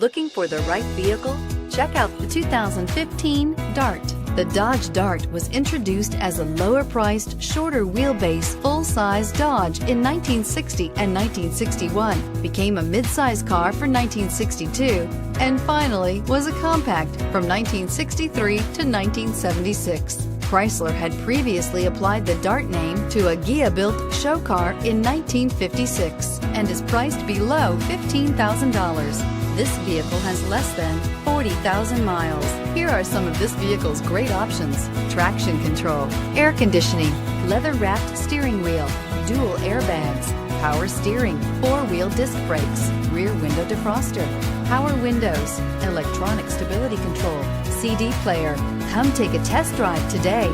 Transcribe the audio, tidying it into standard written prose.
Looking for the right vehicle? Check out the 2015 Dart. The Dodge Dart was introduced as a lower-priced, shorter wheelbase, full-size Dodge in 1960 and 1961, became a mid-size car for 1962, and finally was a compact from 1963 to 1976. Chrysler had previously applied the Dart name to a Ghia-built show car in 1956 and is priced below $15,000. This vehicle has less than 40,000 miles. Here are some of this vehicle's great options: traction control, air conditioning, leather-wrapped steering wheel, dual airbags, power steering, four-wheel disc brakes, rear window defroster, power windows, electronic stability control, CD player. Come take a test drive today.